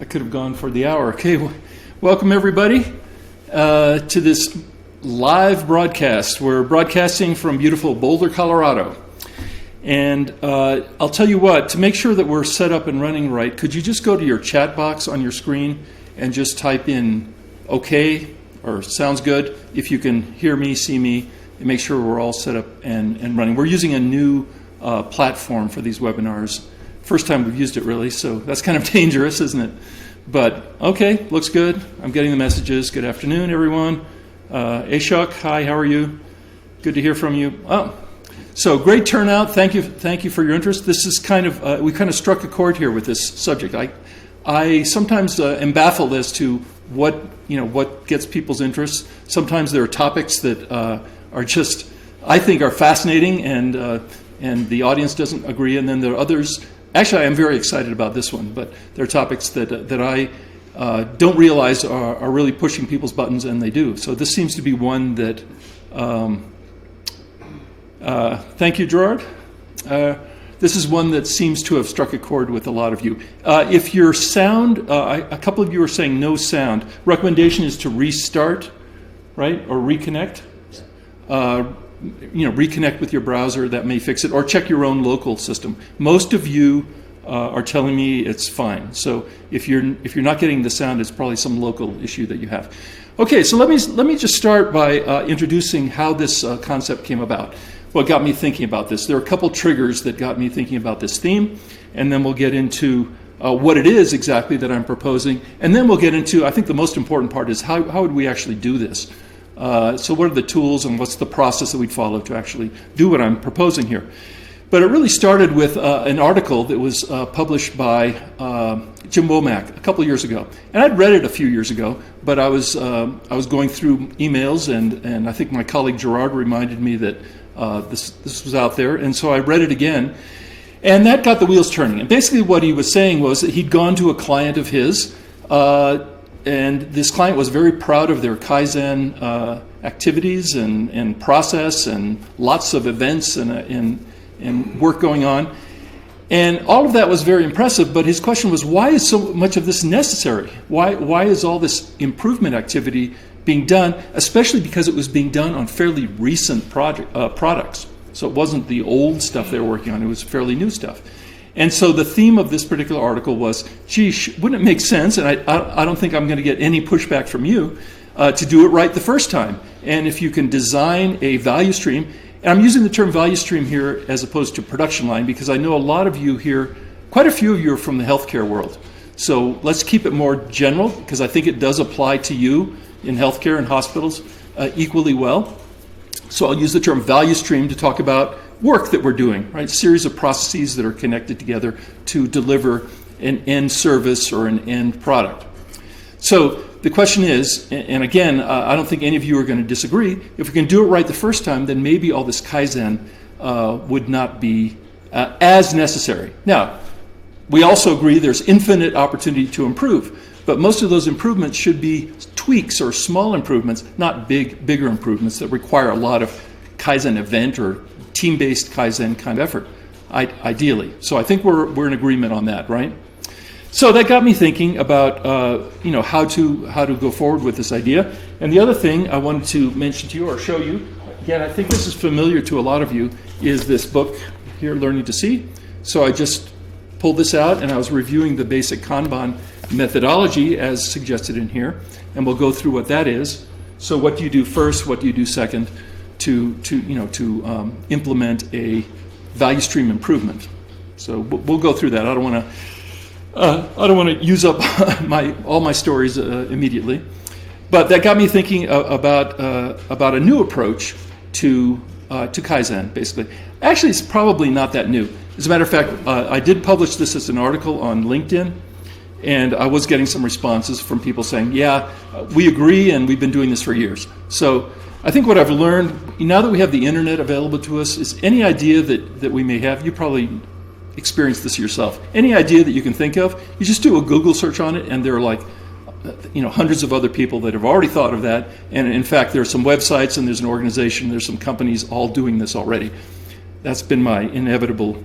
I could have gone for the hour. Okay, welcome everybody to this live broadcast. We're broadcasting from beautiful Boulder, Colorado. And I'll tell you what, to make sure that we're set up and running right, could you just go to your chat box on your screen and just type in okay or sounds good if you can hear me, see me, and make sure we're all set up and running. We're using a new platform for these webinars. First time we've used it really, so that's kind of dangerous, isn't it? But okay, looks good. I'm getting the messages. Good afternoon, everyone. Ashok, hi, how are you? Good to hear from you. Oh, so great turnout. Thank you for your interest. This is kind of we kind of struck a chord here with this subject. I sometimes am baffled as to what gets people's interest. Sometimes there are topics that are just I think are fascinating and the audience doesn't agree, and then there are others. Actually, I am very excited about this one, but there are topics that I don't realize are really pushing people's buttons, and they do. So this seems to be one that, thank you, Gerard. This is one that seems to have struck a chord with a lot of you. If your sound, a couple of you are saying no sound. Recommendation is to restart, right, or reconnect. Reconnect with your browser, that may fix it, or check your own local system. Most of you are telling me it's fine. So if you're not getting the sound, it's probably some local issue that you have. Okay, so let me just start by introducing how this concept came about. What got me thinking about this? There are a couple triggers that got me thinking about this theme, and then we'll get into what it is exactly that I'm proposing, and then we'll get into, I think the most important part is how would we actually do this? So what are the tools and what's the process that we'd follow to actually do what I'm proposing here? But it really started with an article that was published by Jim Womack a couple of years ago. And I'd read it a few years ago, but I was going through emails, and I think my colleague Gerard reminded me that this was out there. And so I read it again, and that got the wheels turning. And basically what he was saying was that he'd gone to a client of his, and this client was very proud of their Kaizen activities and process and lots of events and work going on. And all of that was very impressive, but his question was, why is so much of this necessary? Why is all this improvement activity being done, especially because it was being done on fairly recent products? So it wasn't the old stuff they were working on, it was fairly new stuff. And so the theme of this particular article was, gee, wouldn't it make sense, and I don't think I'm going to get any pushback from you, to do it right the first time. And if you can design a value stream, and I'm using the term value stream here as opposed to production line because I know a lot of you here, quite a few of you are from the healthcare world. So let's keep it more general because I think it does apply to you in healthcare and hospitals equally well. So I'll use the term value stream to talk about work that we're doing, right? Series of processes that are connected together to deliver an end service or an end product. So the question is, and again, I don't think any of you are going to disagree, if we can do it right the first time, then maybe all this Kaizen would not be as necessary. Now, we also agree there's infinite opportunity to improve, but most of those improvements should be tweaks or small improvements, not bigger improvements that require a lot of Kaizen event or team-based Kaizen kind of effort, ideally. So I think we're in agreement on that, right? So that got me thinking about how to go forward with this idea. And the other thing I wanted to mention to you or show you, again, I think this is familiar to a lot of you, is this book here, Learning to See. So I just pulled this out and I was reviewing the basic Kanban methodology as suggested in here, and we'll go through what that is. So what do you do first? What do you do second to implement a value stream improvement? So we'll go through that. I don't want to use up all my stories immediately, but that got me thinking about a new approach to Kaizen. Basically, actually, it's probably not that new. As a matter of fact, I did publish this as an article on LinkedIn, and I was getting some responses from people saying, "Yeah, we agree, and we've been doing this for years." So I think what I've learned now that we have the internet available to us is any idea that we may have. You probably experienced this yourself. Any idea that you can think of, you just do a Google search on it, and there are like hundreds of other people that have already thought of that. And in fact, there are some websites and there's an organization, there's some companies all doing this already. That's been my inevitable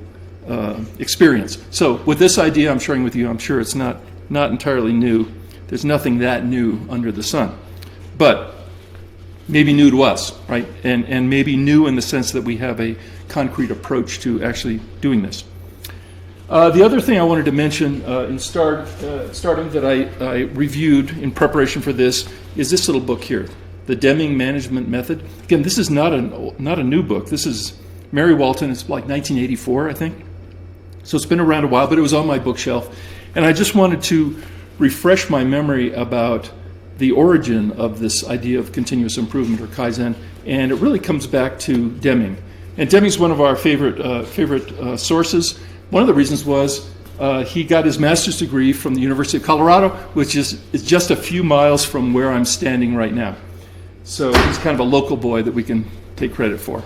experience. So with this idea I'm sharing with you, I'm sure it's not not entirely new. There's nothing that new under the sun. But maybe new to us, right? And maybe new in the sense that we have a concrete approach to actually doing this. The other thing I wanted to mention starting that I reviewed in preparation for this is this little book here, The Deming Management Method. Again, this is not a new book. This is Mary Walton. It's like 1984, I think. So it's been around a while, but it was on my bookshelf. And I just wanted to refresh my memory about the origin of this idea of continuous improvement or Kaizen. And it really comes back to Deming. And Deming's one of our favorite sources. One of the reasons was he got his master's degree from the University of Colorado, which is just a few miles from where I'm standing right now. So he's kind of a local boy that we can take credit for.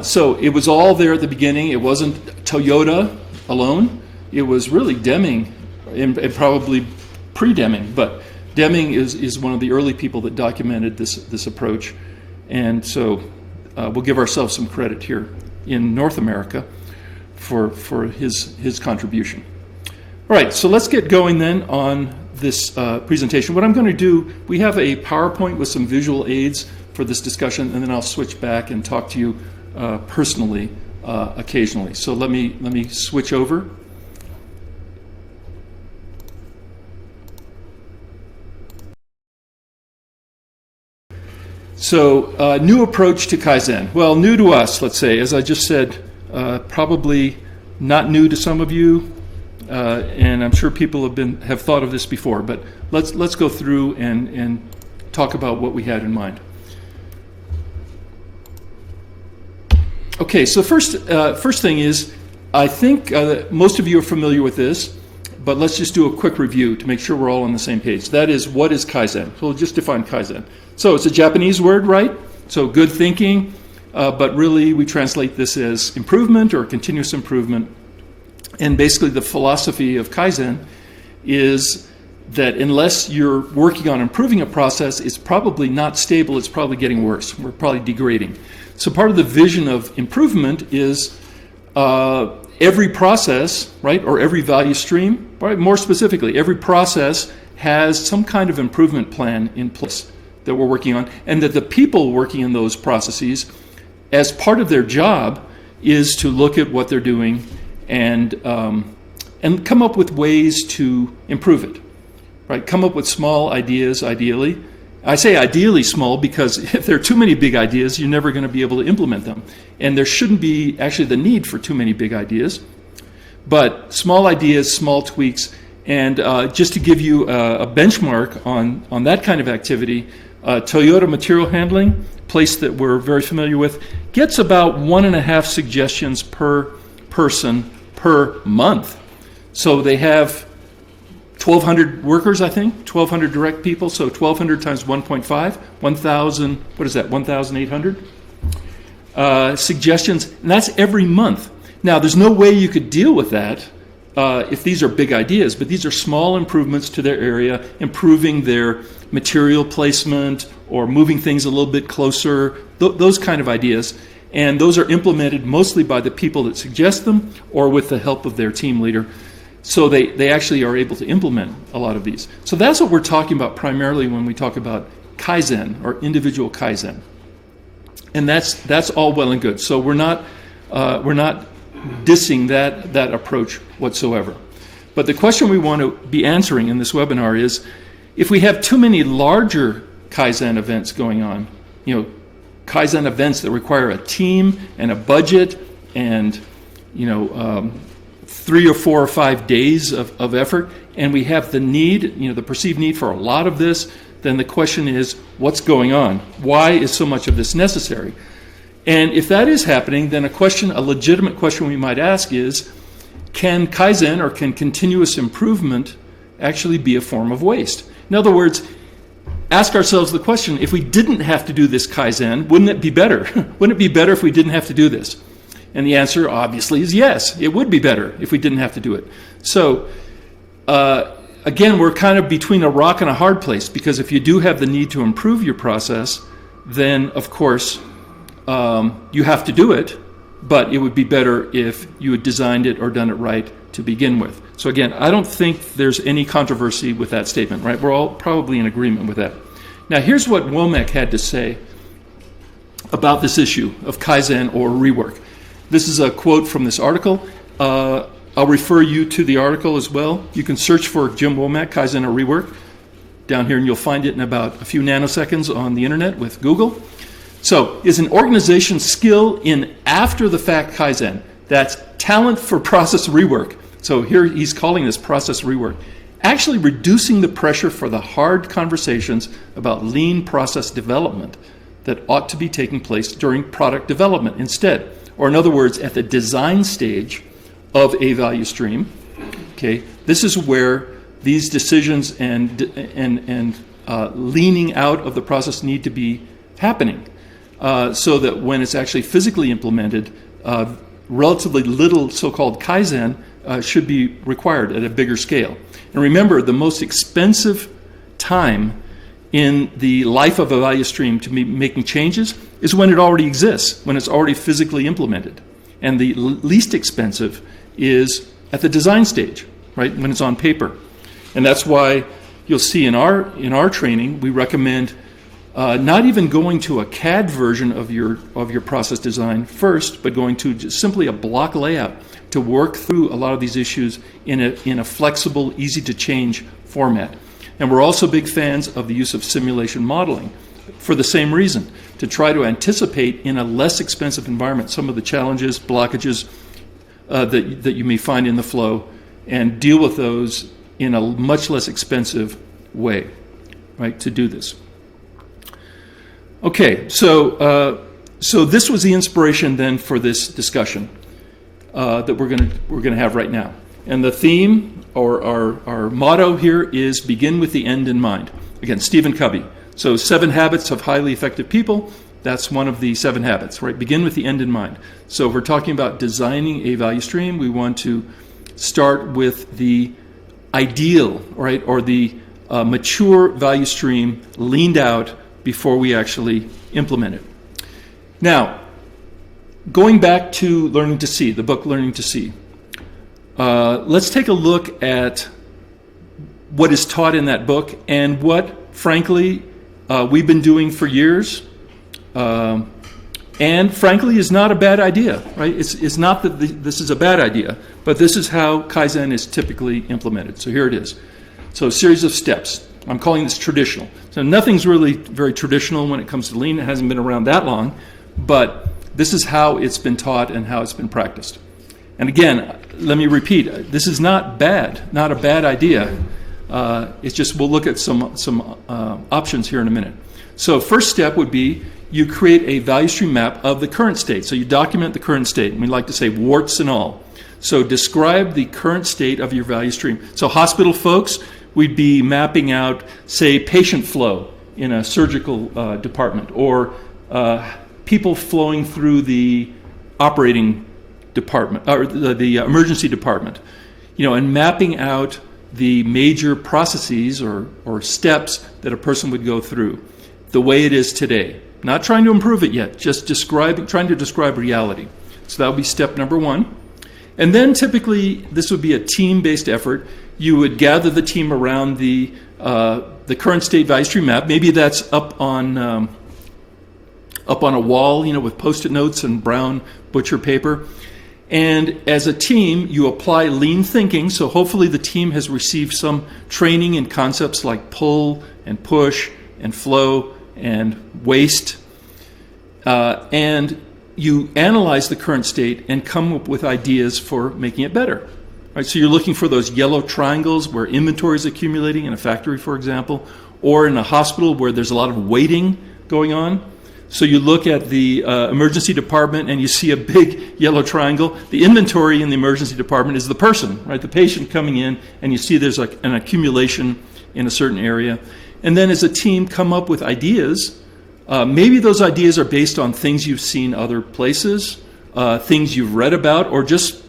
So it was all there at the beginning. It wasn't Toyota alone. It was really Deming, and probably pre-Deming. But Deming is one of the early people that documented this approach. And so we'll give ourselves some credit here in North America for his contribution. All right, so let's get going then on this presentation. What I'm going to do, we have a PowerPoint with some visual aids for this discussion, and then I'll switch back and talk to you personally occasionally. So let me switch over. So new approach to Kaizen. Well, new to us, let's say, as I just said, probably not new to some of you, and I'm sure people have thought of this before. But let's go through and talk about what we had in mind. Okay, so first thing is, I think most of you are familiar with this, but let's just do a quick review to make sure we're all on the same page. That is, what is Kaizen? So we'll just define Kaizen. So it's a Japanese word, right? So good thinking, but really we translate this as improvement or continuous improvement. And basically the philosophy of Kaizen is that unless you're working on improving a process, it's probably not stable, it's probably getting worse. We're probably degrading. So part of the vision of improvement is every process, right, or every value stream, right, more specifically, every process has some kind of improvement plan in place that we're working on, and that the people working in those processes, as part of their job, is to look at what they're doing and come up with ways to improve it, right? Come up with small ideas, ideally. I say ideally small because if there are too many big ideas, you're never going to be able to implement them. And there shouldn't be actually the need for too many big ideas. But small ideas, small tweaks, and just to give you a benchmark on that kind of activity, Toyota Material Handling, place that we're very familiar with, gets about 1.5 suggestions per person per month. So they have 1,200 workers, I think, 1,200 direct people, so 1,200 times 1.5, 1,000, what is that, 1,800 suggestions, and that's every month. Now, there's no way you could deal with that if these are big ideas, but these are small improvements to their area, improving their material placement or moving things a little bit closer, those kind of ideas. And those are implemented mostly by the people that suggest them or with the help of their team leader. So they actually are able to implement a lot of these. So that's what we're talking about primarily when we talk about Kaizen or individual Kaizen. And that's all well and good. So we're not dissing that approach whatsoever. But the question we want to be answering in this webinar is, if we have too many larger Kaizen events going on, Kaizen events that require a team and a budget and 3 or 4 or 5 days of effort, and we have the need, the perceived need for a lot of this, then the question is, what's going on? Why is so much of this necessary? And if that is happening, then a legitimate question we might ask is, can Kaizen or can continuous improvement actually be a form of waste? In other words, ask ourselves the question, if we didn't have to do this Kaizen, wouldn't it be better? Wouldn't it be better if we didn't have to do this? And the answer obviously is yes, it would be better if we didn't have to do it. So again, we're kind of between a rock and a hard place, because if you do have the need to improve your process, then of course you have to do it, but it would be better if you had designed it or done it right to begin with. So again, I don't think there's any controversy with that statement, right? We're all probably in agreement with that. Now, here's what Womack had to say about this issue of Kaizen or rework. This is a quote from this article. I'll refer you to the article as well. You can search for Jim Womack, Kaizen or rework, down here, and you'll find it in about a few nanoseconds on the internet with Google. So, is an organization's skill in after-the-fact Kaizen, that's talent for process rework. So here he's calling this process rework, actually reducing the pressure for the hard conversations about lean process development that ought to be taking place during product development instead. Or in other words, at the design stage of a value stream. Okay, this is where these decisions and leaning out of the process need to be happening, so that when it's actually physically implemented, relatively little so-called Kaizen should be required at a bigger scale. And remember, the most expensive time in the life of a value stream to be making changes is when it already exists, when it's already physically implemented. And the least expensive is at the design stage, right, when it's on paper. And that's why you'll see in our training, we recommend not even going to a CAD version of your process design first, but going to just simply a block layout to work through a lot of these issues in a flexible, easy to change format. And we're also big fans of the use of simulation modeling for the same reason, to try to anticipate in a less expensive environment some of the challenges, blockages that you may find in the flow, and deal with those in a much less expensive way, right, to do this. Okay, so this was the inspiration then for this discussion that we're going to have right now. And the theme, or our motto here, is begin with the end in mind. Again, Stephen Covey. So 7 habits of highly effective people. That's one of the 7 habits, right? Begin with the end in mind. So if we're talking about designing a value stream, we want to start with the ideal, right, or the mature value stream leaned out before we actually implement it. Now, going back to Learning to See, the book Learning to See, let's take a look at what is taught in that book and what, frankly, we've been doing for years, and frankly is not a bad idea, right? It's not that this is a bad idea, but this is how Kaizen is typically implemented. So here it is. So a series of steps. I'm calling this traditional. So nothing's really very traditional when it comes to lean. It hasn't been around that long, but this is how it's been taught and how it's been practiced. And again, let me repeat, this is not bad, not a bad idea. It's just we'll look at some options here in a minute. So first step would be you create a value stream map of the current state. So you document the current state, and we like to say warts and all. So describe the current state of your value stream. So hospital folks, we'd be mapping out, say, patient flow in a surgical department, or people flowing through the operating department, or the emergency department, and mapping out the major processes or steps that a person would go through the way it is today. Not trying to improve it yet, just trying to describe reality. So that would be step number 1. And then typically this would be a team-based effort. You would gather the team around the current state value stream map. Maybe that's up on a wall, with Post-it notes and brown butcher paper. And as a team, you apply lean thinking. So hopefully the team has received some training in concepts like pull and push and flow and waste. And you analyze the current state and come up with ideas for making it better. Right? So you're looking for those yellow triangles where inventory is accumulating in a factory, for example, or in a hospital where there's a lot of waiting going on. So you look at the emergency department and you see a big yellow triangle. The inventory in the emergency department is the person, right? The patient coming in, and you see there's like an accumulation in a certain area. And then as a team come up with ideas. Maybe those ideas are based on things you've seen other places, things you've read about, or just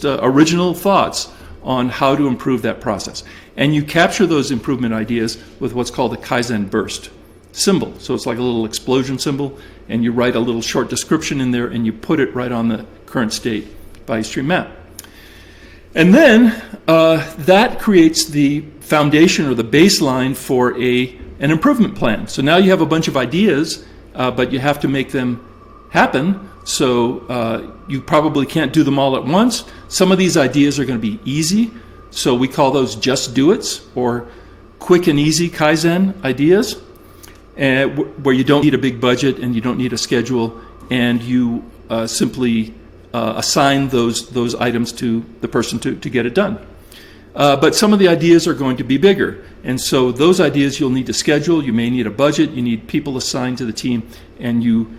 original thoughts on how to improve that process. And you capture those improvement ideas with what's called a Kaizen burst symbol. So it's like a little explosion symbol, and you write a little short description in there, and you put it right on the current state value stream map. And then that creates the foundation or the baseline for an improvement plan. So now you have a bunch of ideas, but you have to make them happen. So you probably can't do them all at once. Some of these ideas are going to be easy. So we call those just do it's, or quick and easy Kaizen ideas, where you don't need a big budget and you don't need a schedule, and you simply assign those items to the person to get it done. But some of the ideas are going to be bigger, and so those ideas you'll need to schedule. You may need a budget. You need people assigned to the team, and you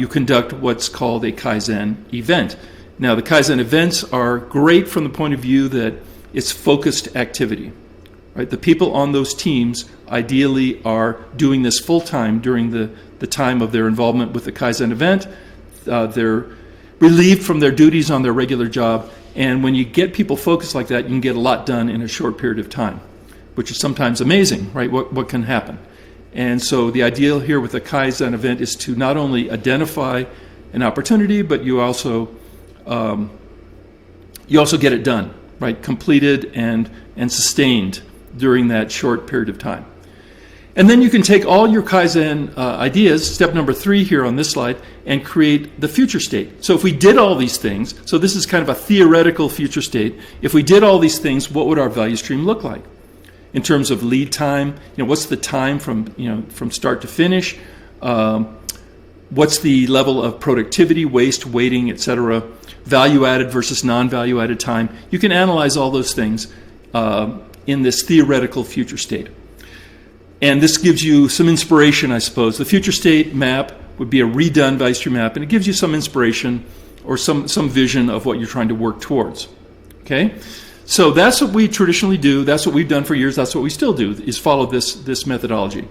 conduct what's called a Kaizen event. Now, the Kaizen events are great from the point of view that it's focused activity. Right? The people on those teams ideally are doing this full time during the time of their involvement with the Kaizen event. They're relieved from their duties on their regular job, and when you get people focused like that, you can get a lot done in a short period of time, which is sometimes amazing, right? What can happen? And so the ideal here with the Kaizen event is to not only identify an opportunity, but you also get it done, right? Completed and sustained during that short period of time. And then you can take all your Kaizen ideas, step number 3 here on this slide, and create the future state. So if we did all these things, so this is kind of a theoretical future state. If we did all these things, what would our value stream look like? In terms of lead time, what's the time from start to finish? What's the level of productivity, waste, waiting, etc.? Value added versus non-value added time. You can analyze all those things in this theoretical future state. And this gives you some inspiration, I suppose. The future state map would be a redone value stream map, and it gives you some inspiration or some vision of what you're trying to work towards. Okay? So that's what we traditionally do. That's what we've done for years. That's what we still do, is follow this methodology.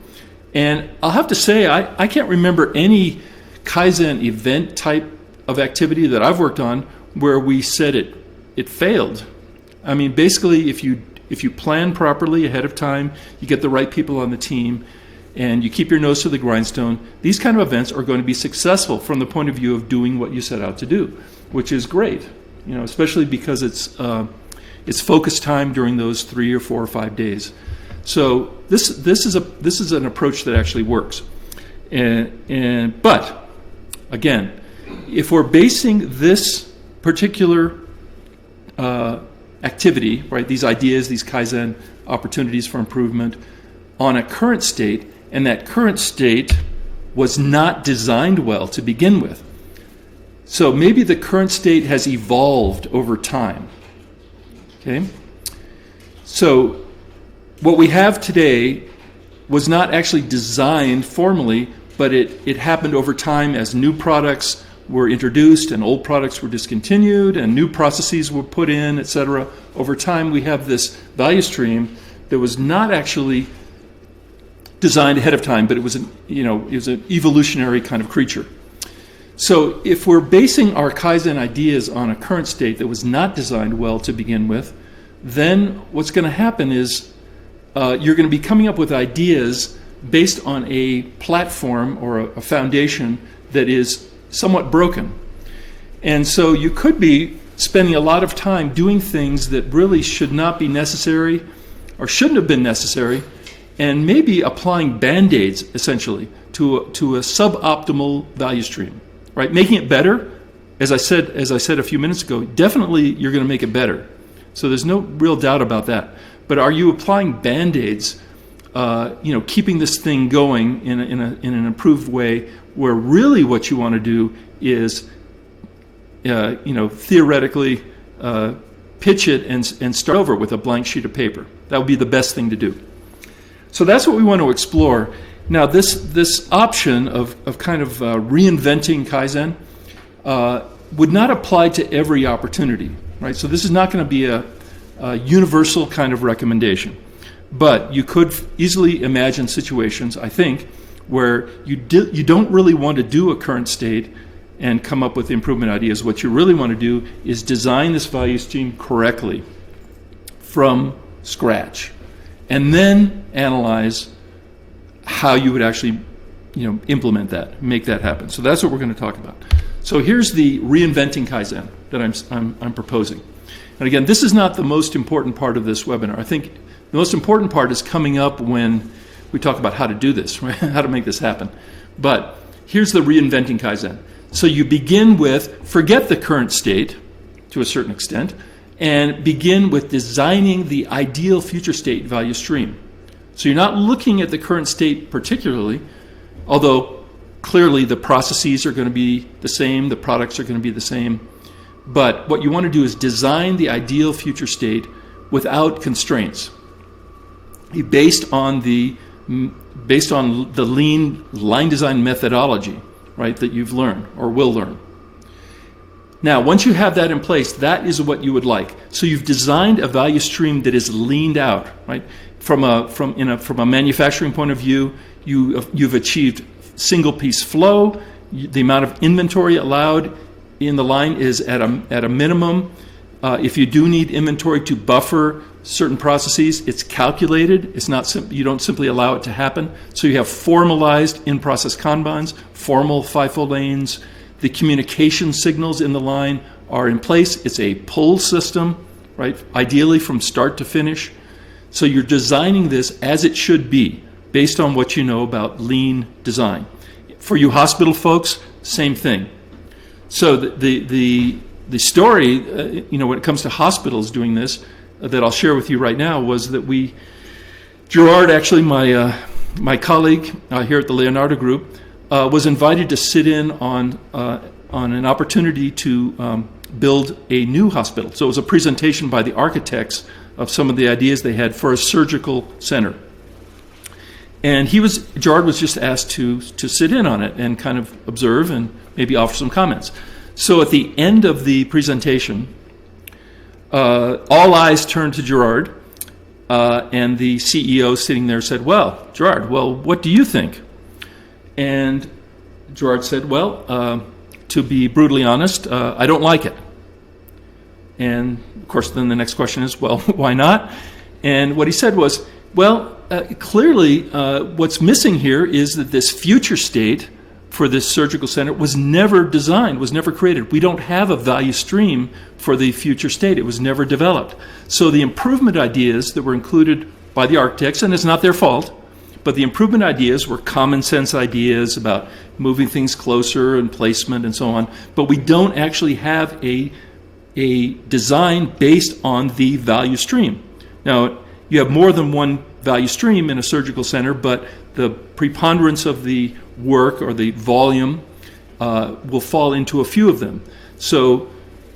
And I'll have to say, I can't remember any Kaizen event type of activity that I've worked on where we said it failed. I mean, basically, if you plan properly ahead of time, you get the right people on the team, and you keep your nose to the grindstone, these kind of events are going to be successful from the point of view of doing what you set out to do, which is great, especially because it's focus time during those 3 or 4 or 5 days. So this is an approach that actually works. But again, if we're basing this particular activity, right, these ideas, these Kaizen opportunities for improvement, on a current state, and that current state was not designed well to begin with. So maybe the current state has evolved over time. Okay? So what we have today was not actually designed formally, but it happened over time as new products were introduced and old products were discontinued and new processes were put in, etc. Over time, we have this value stream that was not actually designed ahead of time, but it was an evolutionary kind of creature. So if we're basing our Kaizen ideas on a current state that was not designed well to begin with, then what's going to happen is you're going to be coming up with ideas based on a platform or a foundation that is somewhat broken. And so you could be spending a lot of time doing things that really should not be necessary or shouldn't have been necessary, and maybe applying band-aids essentially to a suboptimal value stream, right? Making it better, as I said a few minutes ago, definitely you're going to make it better. So there's no real doubt about that. But are you applying band-aids, keeping this thing going in an improved way, where really what you want to do is, theoretically pitch it and start over with a blank sheet of paper? That would be the best thing to do. So that's what we want to explore. Now, this option of kind of reinventing Kaizen would not apply to every opportunity, right? So this is not going to be a universal kind of recommendation. But you could easily imagine situations, I think, where you don't really want to do a current state and come up with improvement ideas. What you really want to do is design this value stream correctly from scratch, and then analyze how you would actually implement that, make that happen. So that's what we're going to talk about. So here's the reinventing Kaizen that I'm proposing. And again, this is not the most important part of this webinar. I think the most important part is coming up when we talk about how to do this, right? How to make this happen. But here's the Reinventing Kaizen. So you begin with, forget the current state to a certain extent, and begin with designing the ideal future state value stream. So you're not looking at the current state particularly, although clearly the processes are going to be the same, the products are going to be the same. But what you want to do is design the ideal future state without constraints, based on the lean line design methodology, right, that you've learned or will learn. Now, once you have that in place, that is what you would like. So you've designed a value stream that is leaned out, right? From a manufacturing point of view, you've achieved single piece flow. The amount of inventory allowed in the line is at a minimum. If you do need inventory to buffer certain processes, it's calculated. It's not you don't simply allow it to happen. So you have formalized in-process Kanbans, formal FIFO lanes. The communication signals in the line are in place. It's a pull system, right? Ideally from start to finish. So you're designing this as it should be, based on what you know about lean design. For you hospital folks, same thing. So the story, when it comes to hospitals doing this, that I'll share with you right now, was that Gerard, actually my colleague here at the Leonardo Group, was invited to sit in on an opportunity to build a new hospital. So it was a presentation by the architects of some of the ideas they had for a surgical center. And Gerard was just asked to sit in on it and kind of observe and maybe offer some comments. So at the end of the presentation, all eyes turned to Gerard, and the CEO sitting there said, "Well, Gerard, what do you think?" And Gerard said, "Well, to be brutally honest, I don't like it." And of course, then the next question is, well, why not? And what he said was, clearly what's missing here is that this future state for this surgical center was never designed, was never created. We don't have a value stream for the future state. It was never developed. So the improvement ideas that were included by the architects, and it's not their fault, but the improvement ideas were common sense ideas about moving things closer and placement and so on. But we don't actually have a design based on the value stream. Now, you have more than one value stream in a surgical center, but the preponderance of the work or the volume will fall into a few of them. So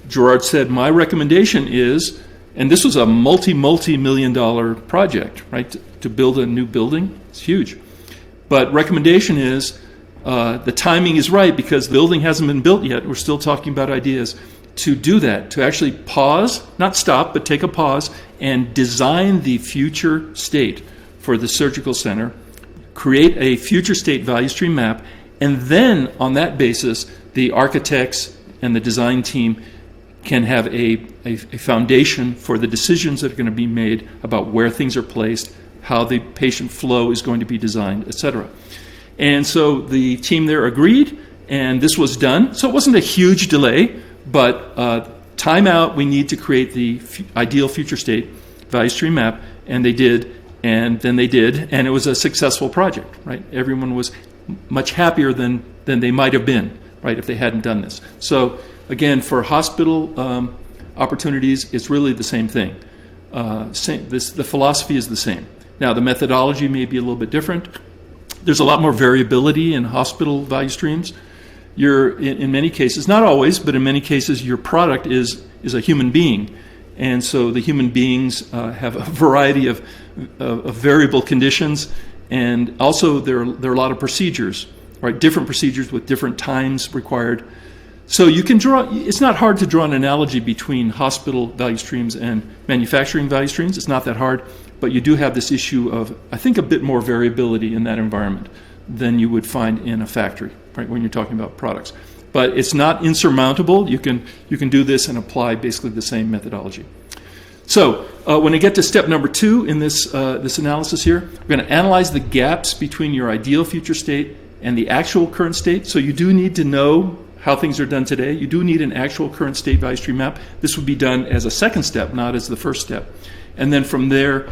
Gerard said, my recommendation is, and this was a multi-million-dollar project, right, to build a new building. It's huge. But recommendation is, the timing is right because the building hasn't been built yet. We're still talking about ideas. To do that, to actually pause, not stop, but take a pause and design the future state for the surgical center, create a future state value stream map, and then on that basis, the architects and the design team can have a foundation for the decisions that are going to be made about where things are placed, how the patient flow is going to be designed, etc. And so the team there agreed, and this was done. So it wasn't a huge delay, but time out, we need to create the ideal future state value stream map, and they did, and then they did, and it was a successful project, right? Everyone was much happier than they might have been, right, if they hadn't done this. So again, for hospital opportunities, it's really the same thing. The philosophy is the same. Now, the methodology may be a little bit different. There's a lot more variability in hospital value streams. In many cases, not always, but in many cases, your product is a human being. And so the human beings have a variety of variable conditions. And also there are a lot of procedures, right? Different procedures with different times required. So you can it's not hard to draw an analogy between hospital value streams and manufacturing value streams. It's not that hard, but you do have this issue of, I think, a bit more variability in that environment than you would find in a factory, right, when you're talking about products. But it's not insurmountable. You can do this and apply basically the same methodology. So when I get to step number 2 in this analysis here, we're going to analyze the gaps between your ideal future state and the actual current state. So you do need to know how things are done today. You do need an actual current state value stream map. This would be done as a second step, not as the first step. And then from there,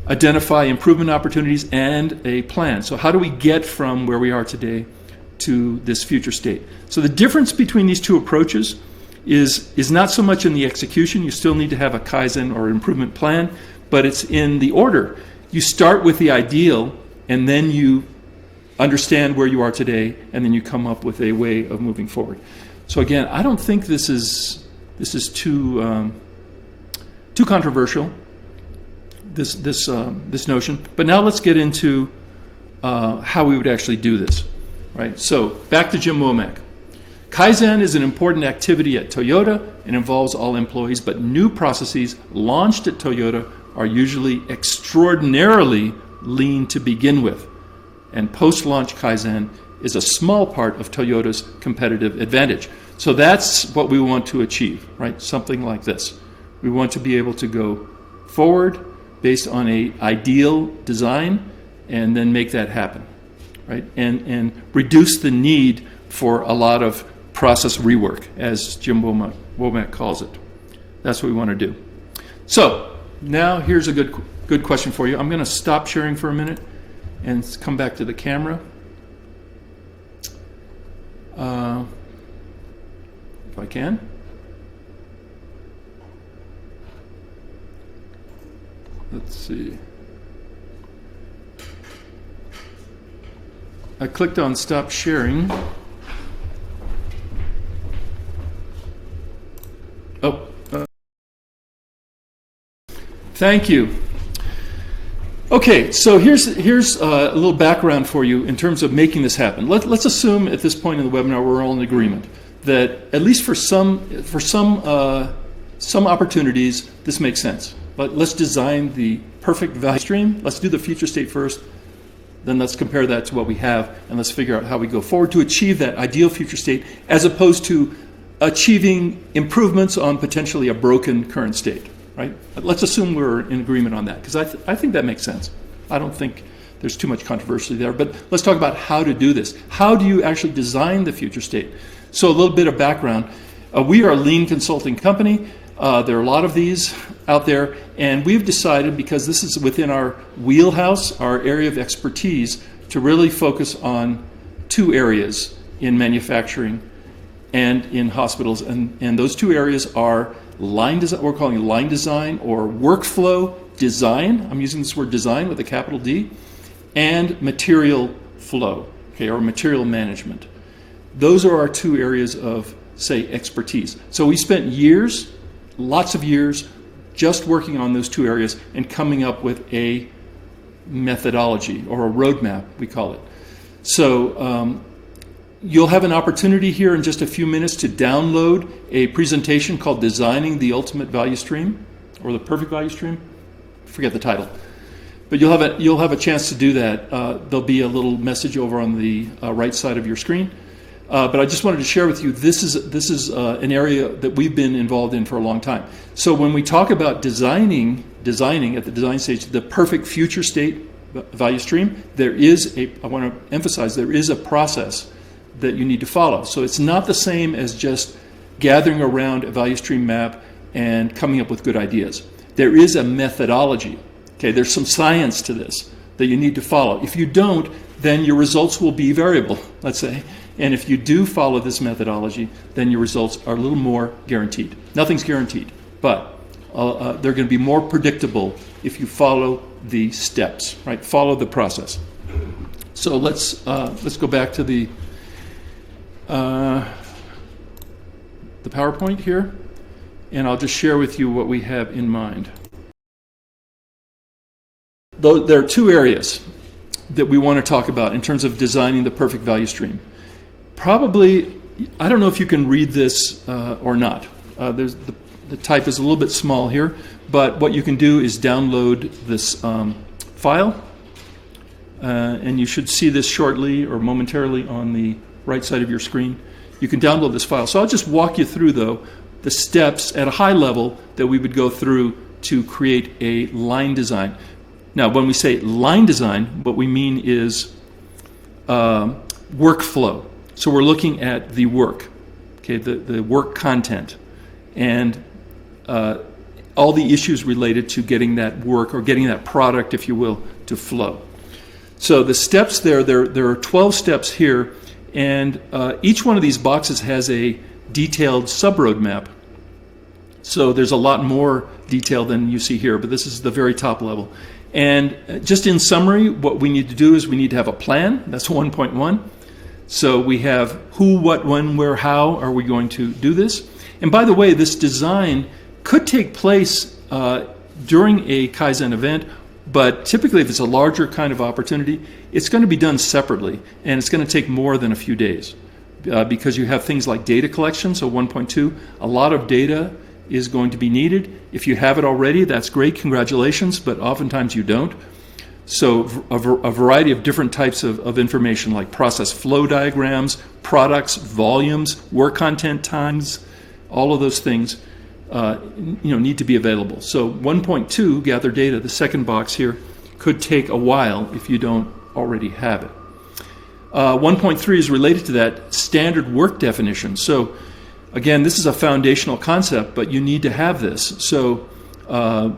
identify improvement opportunities and a plan. So how do we get from where we are today to this future state? So the difference between these two approaches is not so much in the execution. You still need to have a Kaizen or improvement plan, but it's in the order. You start with the ideal, and then you understand where you are today, and then you come up with a way of moving forward. So again, I don't think this is too controversial, this notion. But now let's get into how we would actually do this, right? So back to Jim Womack. Kaizen is an important activity at Toyota and involves all employees, but new processes launched at Toyota are usually extraordinarily lean to begin with. And post-launch Kaizen is a small part of Toyota's competitive advantage. So that's what we want to achieve, right? Something like this. We want to be able to go forward based on an ideal design and then make that happen, right? And reduce the need for a lot of process rework, as Jim Womack calls it. That's what we want to do. So now here's a good question for you. I'm going to stop sharing for a minute and come back to the camera. If I can. Let's see. I clicked on stop sharing. Thank you. Okay, so here's a little background for you in terms of making this happen. Let's assume at this point in the webinar we're all in agreement that at least for some opportunities this makes sense. But let's design the perfect value stream. Let's do the future state first. Then let's compare that to what we have, and let's figure out how we go forward to achieve that ideal future state, as opposed to achieving improvements on potentially a broken current state. Right? Let's assume we're in agreement on that, because I think that makes sense. I don't think there's too much controversy there, but let's talk about how to do this. How do you actually design the future state? So a little bit of background. We are a lean consulting company. There are a lot of these out there, and we've decided, because this is within our wheelhouse, our area of expertise, to really focus on two areas in manufacturing and in hospitals, and those two areas are line design, we're calling line design or workflow design. I'm using this word design with a capital D, and material flow, okay, or material management. Those are our two areas of, say, expertise. So we spent years, lots of years, just working on those two areas and coming up with a methodology, or a roadmap, we call it. So you'll have an opportunity here in just a few minutes to download a presentation called Designing the Ultimate Value Stream, or the Perfect Value Stream. Forget the title. But you'll have a chance to do that. There'll be a little message over on the right side of your screen. But I just wanted to share with you, this is an area that we've been involved in for a long time. So when we talk about designing at the design stage, the perfect future state value stream, I want to emphasize, there is a process that you need to follow. So it's not the same as just gathering around a value stream map and coming up with good ideas. There is a methodology. Okay, there's some science to this that you need to follow. If you don't, then your results will be variable, let's say. And if you do follow this methodology, then your results are a little more guaranteed. Nothing's guaranteed, but they're going to be more predictable if you follow the steps, right? Follow the process. So let's go back to the PowerPoint here, and I'll just share with you what we have in mind. There are two areas that we want to talk about in terms of designing the perfect value stream. Probably, I don't know if you can read this or not. The type is a little bit small here, but what you can do is download this file, and you should see this shortly or momentarily on the right side of your screen. You can download this file. So I'll just walk you through, though, the steps at a high level that we would go through to create a line design. Now, when we say line design, what we mean is workflow. So we're looking at the work. okay, the work content, and all the issues related to getting that work or getting that product, if you will, to flow. So the steps there are 12 steps here, and each one of these boxes has a detailed sub-roadmap. So there's a lot more detail than you see here, but this is the very top level. And just in summary, what we need to do is we need to have a plan. That's 1.1. So we have who, what, when, where, how are we going to do this. And by the way, this design could take place during a Kaizen event, but typically if it's a larger kind of opportunity, it's going to be done separately, and it's going to take more than a few days because you have things like data collection. So 1.2, a lot of data is going to be needed. If you have it already, that's great, congratulations, but oftentimes you don't. So a variety of different types of information like process flow diagrams, products, volumes, work content times, all of those things need to be available. So 1.2, gather data, the second box here, could take a while if you don't already have it. 1.3 is related to that, standard work definition. So again, this is a foundational concept, but you need to have this. So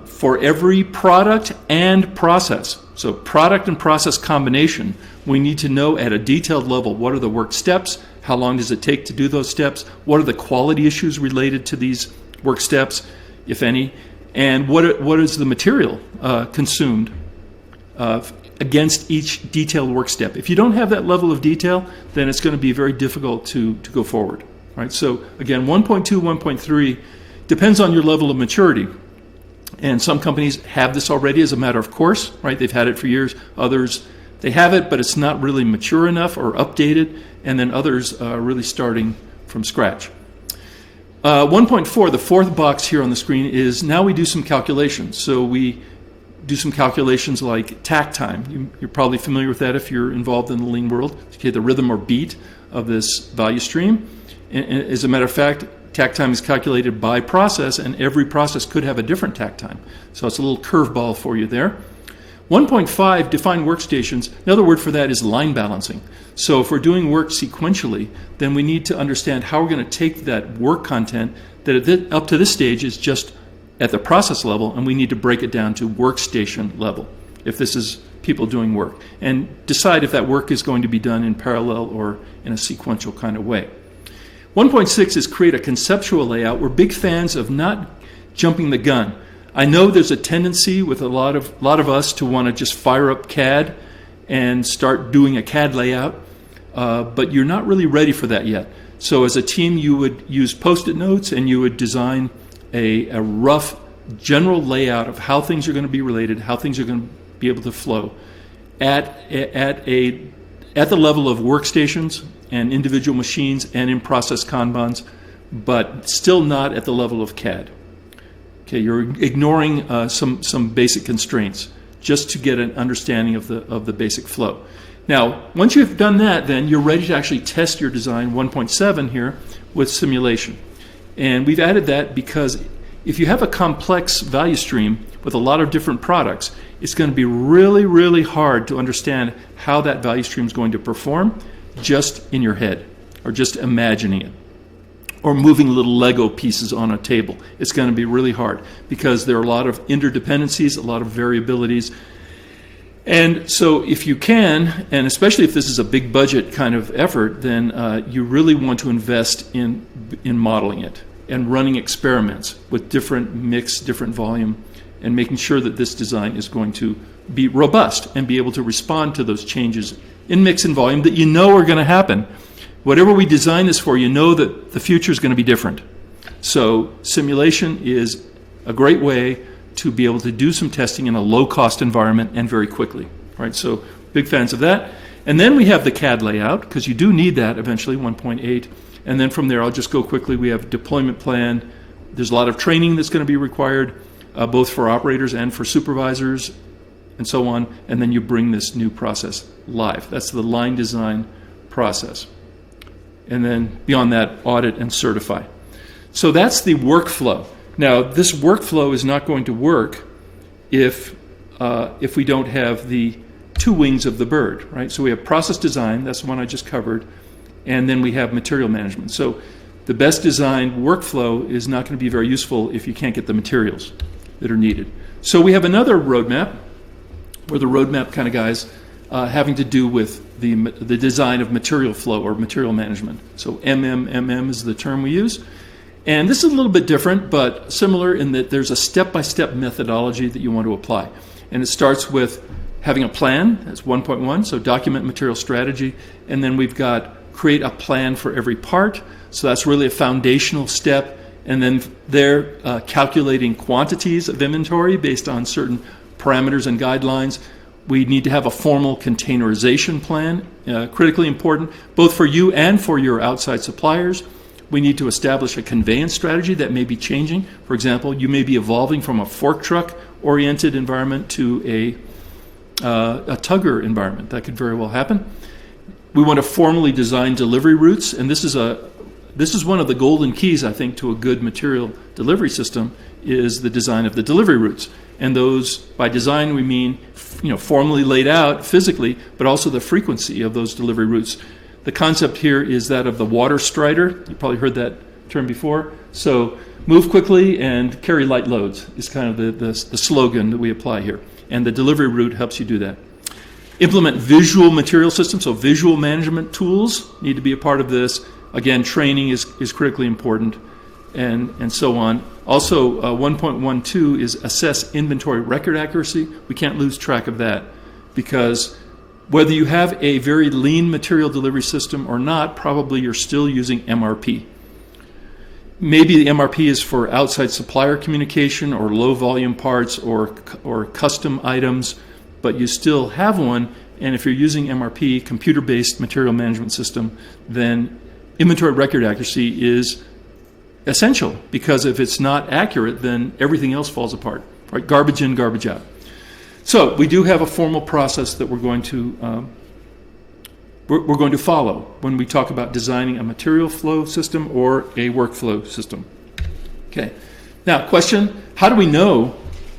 for every product and process, so product and process combination, we need to know at a detailed level what are the work steps, how long does it take to do those steps, what are the quality issues related to these work steps, if any, and what is the material consumed against each detailed work step. If you don't have that level of detail, then it's going to be very difficult to go forward. Right? So again, 1.2, 1.3 depends on your level of maturity. And some companies have this already as a matter of course, right? They've had it for years. Others, they have it, but it's not really mature enough or updated. And then others are really starting from scratch. 1.4, the fourth box here on the screen, is now we do some calculations. So we do some calculations like takt time. You're probably familiar with that if you're involved in the lean world. Okay, the rhythm or beat of this value stream. And as a matter of fact, takt time is calculated by process, and every process could have a different takt time. So it's a little curveball for you there. 1.5, define workstations. Another word for that is line balancing. So if we're doing work sequentially, then we need to understand how we're going to take that work content that up to this stage is just at the process level, and we need to break it down to workstation level if this is people doing work, and decide if that work is going to be done in parallel or in a sequential kind of way. 1.6 is create a conceptual layout. We're big fans of not jumping the gun. I know there's a tendency with a lot of us to want to just fire up CAD and start doing a CAD layout, but you're not really ready for that yet. So as a team, you would use Post-it notes and you would design a rough general layout of how things are going to be related, how things are going to be able to flow at the level of workstations and individual machines and in process Kanbans, but still not at the level of CAD. Okay, you're ignoring some basic constraints just to get an understanding of the basic flow. Now, once you've done that, then you're ready to actually test your design 1.7 here with simulation. And we've added that because if you have a complex value stream with a lot of different products, it's going to be really, really hard to understand how that value stream is going to perform just in your head or just imagining it or moving little Lego pieces on a table. It's going to be really hard because there are a lot of interdependencies, a lot of variabilities. And so if you can, and especially if this is a big budget kind of effort, then you really want to invest in modeling it and running experiments with different mix, different volume, and making sure that this design is going to be robust and be able to respond to those changes in mix and volume that you know are going to happen. Whatever we design this for, you know that the future is going to be different. So simulation is a great way to be able to do some testing in a low-cost environment and very quickly. Right? So big fans of that. And then we have the CAD layout, because you do need that eventually, 1.8. And then from there, I'll just go quickly. We have a deployment plan. There's a lot of training that's going to be required, both for operators and for supervisors, and so on. And then you bring this new process live. That's the line design process. And then beyond that, audit and certify. So that's the workflow. Now, this workflow is not going to work if we don't have the two wings of the bird, right? So we have process design, that's the one I just covered, and then we have material management. So the best designed workflow is not going to be very useful if you can't get the materials that are needed. So we have another roadmap, or the roadmap kind of guys, having to do with the design of material flow or material management. So MM is the term we use. And this is a little bit different, but similar in that there's a step-by-step methodology that you want to apply. And it starts with having a plan, that's 1.1, so document material strategy. And then we've got create a plan for every part. So that's really a foundational step. And then they're calculating quantities of inventory based on certain parameters and guidelines. We need to have a formal containerization plan, critically important, both for you and for your outside suppliers. We need to establish a conveyance strategy that may be changing. For example, you may be evolving from a fork truck-oriented environment to a tugger environment. That could very well happen. We want to formally design delivery routes, and this is one of the golden keys, I think, to a good material delivery system, is the design of the delivery routes. And those, by design, we mean formally laid out physically, but also the frequency of those delivery routes. The concept here is that of the water strider. You probably heard that term before. So move quickly and carry light loads is kind of the slogan that we apply here. And the delivery route helps you do that. Implement visual material systems, so visual management tools need to be a part of this. Again, training is critically important, and so on. Also, 1.12 is assess inventory record accuracy. We can't lose track of that, because whether you have a very lean material delivery system or not, probably you're still using MRP. Maybe the MRP is for outside supplier communication or low volume parts or custom items, but you still have one. And if you're using MRP, computer-based material management system, then inventory record accuracy is essential, because if it's not accurate, then everything else falls apart. Right? Garbage in, garbage out. So we do have a formal process that we're going to follow when we talk about designing a material flow system or a workflow system. Okay. Now, question: how do we know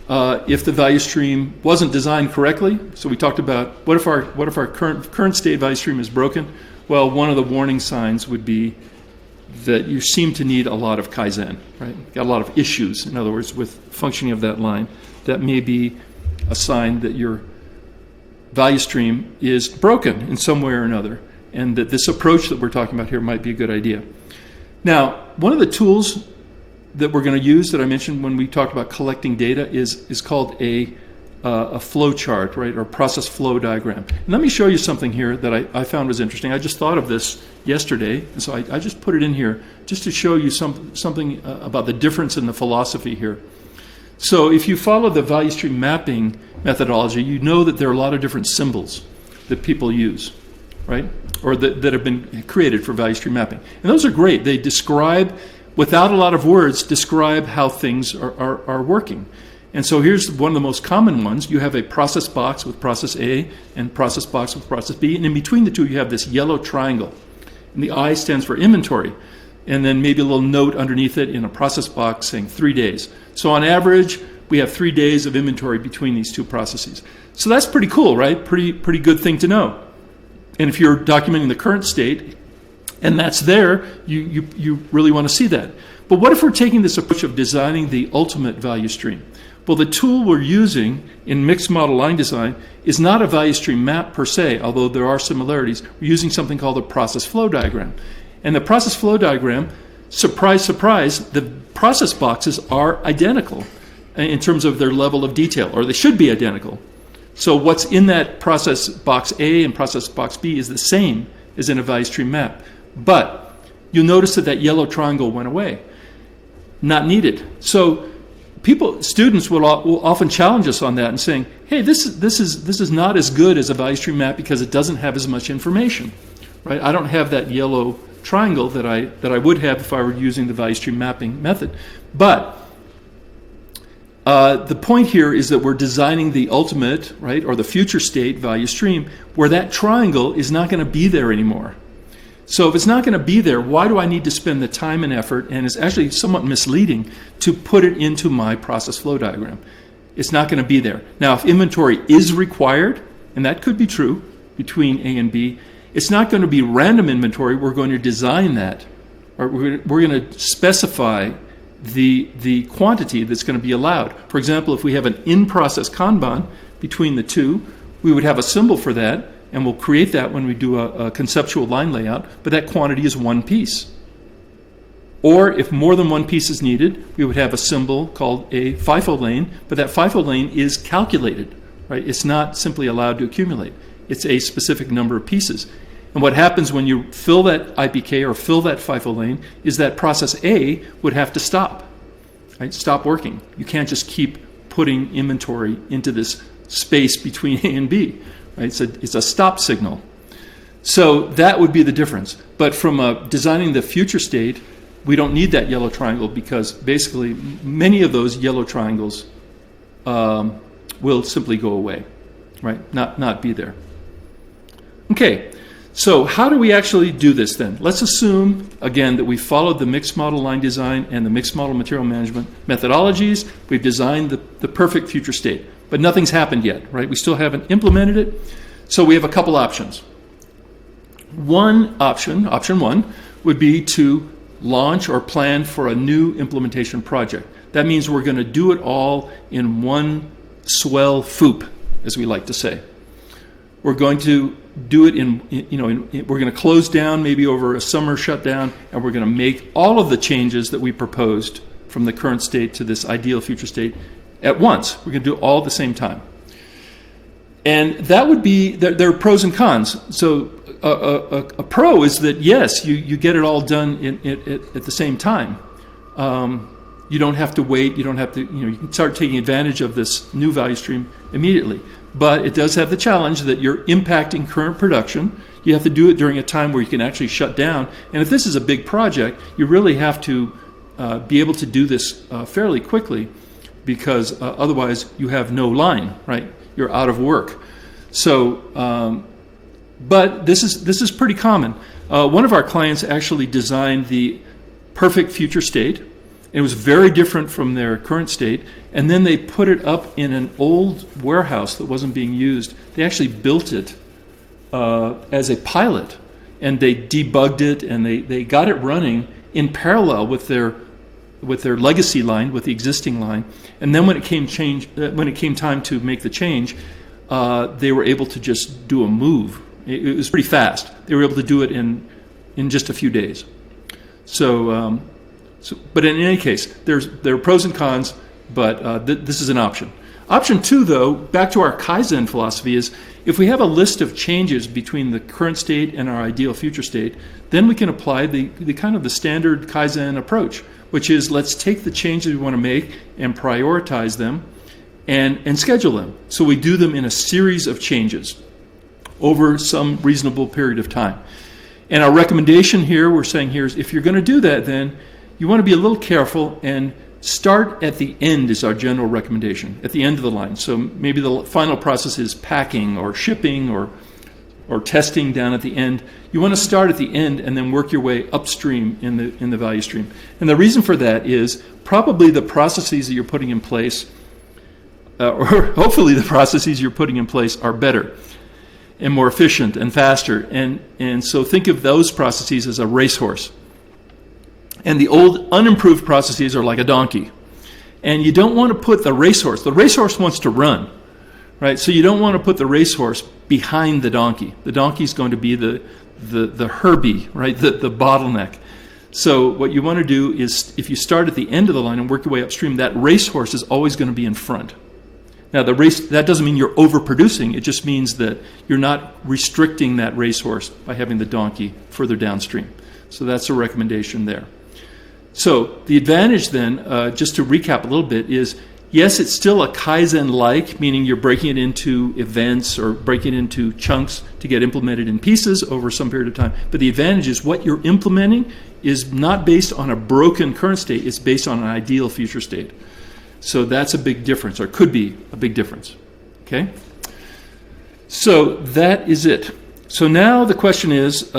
if the value stream wasn't designed correctly? So we talked about what if our current state value stream is broken? Well, one of the warning signs would be that you seem to need a lot of Kaizen, right? Got a lot of issues, in other words, with functioning of that line. That may be a sign that your value stream is broken in some way or another, and that this approach that we're talking about here might be a good idea. Now, one of the tools that we're going to use that I mentioned when we talked about collecting data is called a flow chart, right, or process flow diagram. And let me show you something here that I found was interesting. I just thought of this yesterday, and so I just put it in here just to show you something about the difference in the philosophy here. So if you follow the value stream mapping methodology, you know that there are a lot of different symbols that people use, right, or that have been created for value stream mapping. And those are great. They describe, without a lot of words, describe how things are working. And so here's one of the most common ones. You have a process box with process A and process box with process B, and in between the two you have this yellow triangle. And the I stands for inventory. And then maybe a little note underneath it in a process box saying 3 days. So on average, we have 3 days of inventory between these two processes. So that's pretty cool, right? Pretty good thing to know. And if you're documenting the current state, and that's there, you really want to see that. But what if we're taking this approach of designing the ultimate value stream? Well, the tool we're using in mixed model line design is not a value stream map per se, although there are similarities. We're using something called a process flow diagram. And the process flow diagram, surprise, surprise, the process boxes are identical in terms of their level of detail, or they should be identical. So what's in that process box A and process box B is the same as in a value stream map. But you'll notice that yellow triangle went away. Not needed. So students will often challenge us on that and saying, hey, this is not as good as a value stream map because it doesn't have as much information, right? I don't have that yellow triangle that I would have if I were using the value stream mapping method. But the point here is that we're designing the ultimate, right, or the future state value stream where that triangle is not going to be there anymore. So if it's not going to be there, why do I need to spend the time and effort, and it's actually somewhat misleading, to put it into my process flow diagram? It's not going to be there. Now, if inventory is required, and that could be true between A and B, it's not going to be random inventory. We're going to design that or we're going to specify the quantity that's going to be allowed. For example, if we have an in-process Kanban between the two, we would have a symbol for that, and we'll create that when we do a conceptual line layout, but that quantity is one piece. Or if more than one piece is needed, we would have a symbol called a FIFO lane, but that FIFO lane is calculated, right? It's not simply allowed to accumulate. It's a specific number of pieces. And what happens when you fill that IPK or fill that FIFO lane is that process A would have to stop, right? Stop working. You can't just keep putting inventory into this space between A and B, right? It's a stop signal. So that would be the difference. But from designing the future state, we don't need that yellow triangle because basically many of those yellow triangles will simply go away, right? Not be there. Okay. So how do we actually do this then? Let's assume, again, that we followed the mixed model line design and the mixed model material management methodologies. We've designed the perfect future state, but nothing's happened yet, right? We still haven't implemented it. So we have a couple options. One option, option one, would be to launch or plan for a new implementation project. That means we're going to do it all in one swell FOOP, as we like to say. We're going to do it we're going to close down maybe over a summer shutdown, and we're going to make all of the changes that we proposed from the current state to this ideal future state at once. We're going to do it all at the same time. And that would be, there are pros and cons. So a pro is that, yes, you get it all done at the same time. You don't have to wait. You don't have to, you can start taking advantage of this new value stream immediately. But it does have the challenge that you're impacting current production. You have to do it during a time where you can actually shut down. And if this is a big project, you really have to be able to do this fairly quickly, because otherwise you have no line, right? You're out of work. So, but this is pretty common. One of our clients actually designed the perfect future state. It was very different from their current state, and then they put it up in an old warehouse that wasn't being used. They actually built it as a pilot, and they debugged it, and they got it running in parallel with their legacy line, with the existing line. And then when it came time to make the change, they were able to just do a move. It was pretty fast. They were able to do it in just a few days. So, but in any case, there are pros and cons, but this is an option. Option two, though, back to our Kaizen philosophy, is if we have a list of changes between the current state and our ideal future state, then we can apply the kind of the standard Kaizen approach, which is let's take the changes we want to make and prioritize them and schedule them. So we do them in a series of changes over some reasonable period of time. And our recommendation here, we're saying here, is if you're going to do that, then you want to be a little careful and start at the end is our general recommendation, at the end of the line. So maybe the final process is packing or shipping or testing down at the end. You want to start at the end and then work your way upstream in the value stream. And the reason for that is probably the processes that you're putting in place, or hopefully the processes you're putting in place are better and more efficient and faster. And so think of those processes as a racehorse. And the old unimproved processes are like a donkey. And you don't want to put the racehorse wants to run, right? So you don't want to put the racehorse behind the donkey. The donkey's going to be the Herbie, right? The bottleneck. So what you want to do is, if you start at the end of the line and work your way upstream, that racehorse is always going to be in front. Now that doesn't mean you're overproducing. It just means that you're not restricting that racehorse by having the donkey further downstream. So that's a recommendation there. So the advantage then, just to recap a little bit, is yes, it's still a Kaizen-like, meaning you're breaking it into events or breaking it into chunks to get implemented in pieces over some period of time. But the advantage is what you're implementing is not based on a broken current state. It's based on an ideal future state. So that's a big difference, or could be a big difference. Okay? So that is it. So now the question is,